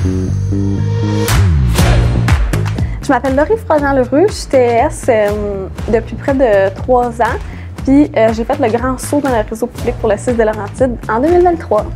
Je m'appelle Laurie Froidant-Leroux, je suis TES depuis près de 3 ans. Puis j'ai fait le grand saut dans le réseau public pour le 6 des Laurentides en 2023.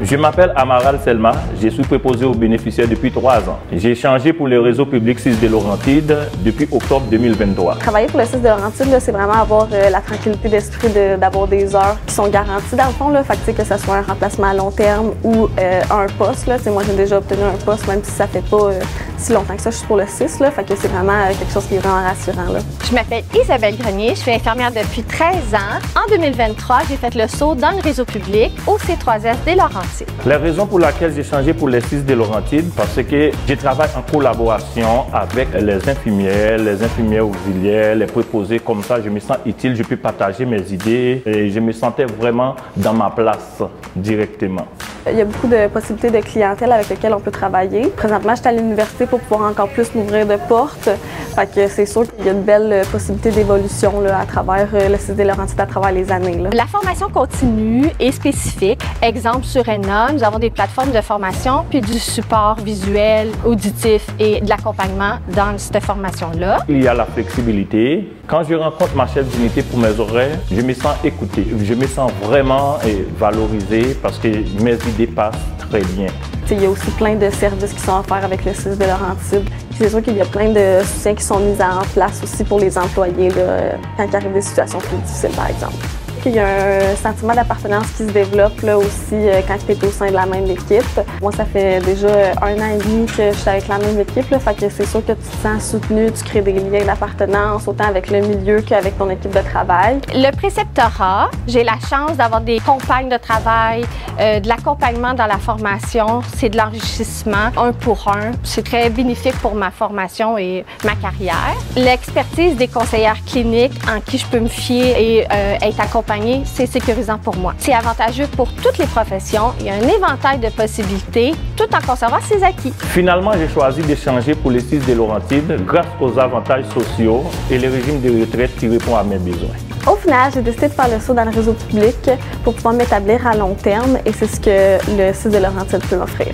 Je m'appelle Amaral Selma, je suis préposé aux bénéficiaires depuis 3 ans. J'ai changé pour le réseau public 6 des Laurentides depuis octobre 2023. Travailler pour le 6 des Laurentides, c'est vraiment avoir la tranquillité d'esprit d'avoir des heures qui sont garanties dans le fond. Là, fait que ce soit un remplacement à long terme ou un poste. Là, moi, j'ai déjà obtenu un poste, même si ça fait pas si longtemps que ça, je suis pour le 6. Là, fait que c'est vraiment quelque chose qui est vraiment rassurant. Là. Je m'appelle Isabelle Grenier, je suis infirmière depuis 13 ans. En 2023, j'ai fait le saut dans le réseau public au C3S des Laurentides. La raison pour laquelle j'ai changé pour les 6 des Laurentides, parce que je travaille en collaboration avec les infirmières auxiliaires, les préposés. Comme ça, je me sens utile, je peux partager mes idées et je me sentais vraiment dans ma place directement. Il y a beaucoup de possibilités de clientèle avec lesquelles on peut travailler. Présentement, je suis à l'université pour pouvoir encore plus m'ouvrir de portes. Fait que c'est sûr qu'il y a de belles possibilités d'évolution à travers le 6 des Laurentides, à travers les années. Là. La formation continue et spécifique. Exemple sur ENA, nous avons des plateformes de formation puis du support visuel, auditif et de l'accompagnement dans cette formation-là. Il y a la flexibilité. Quand je rencontre ma chef d'unité pour mes horaires, je me sens écouté. Je me sens vraiment valorisé parce que mes idées passent très bien. Il y a aussi plein de services qui sont offerts avec le 6 des Laurentides. C'est sûr qu'il y a plein de soutiens qui sont mis en place aussi pour les employés là, quand il arrive des situations plus difficiles, par exemple. Il y a un sentiment d'appartenance qui se développe là aussi quand tu es au sein de la même équipe. Moi, ça fait déjà 1 an et demi que je suis avec la même équipe, là, fait que c'est sûr que tu te sens soutenu, tu crées des liens d'appartenance autant avec le milieu qu'avec ton équipe de travail. Le préceptorat, j'ai la chance d'avoir des compagnes de travail, de l'accompagnement dans la formation, c'est de l'enrichissement 1 pour 1. C'est très bénéfique pour ma formation et ma carrière. L'expertise des conseillères cliniques en qui je peux me fier et être accompagnée, c'est sécurisant pour moi. C'est avantageux pour toutes les professions. Il y a un éventail de possibilités tout en conservant ses acquis. Finalement, j'ai choisi de changer pour les 6 des Laurentides grâce aux avantages sociaux et le régime de retraite qui répond à mes besoins. Au final, j'ai décidé de faire le saut dans le réseau public pour pouvoir m'établir à long terme et c'est ce que le 6 des Laurentides peut m'offrir.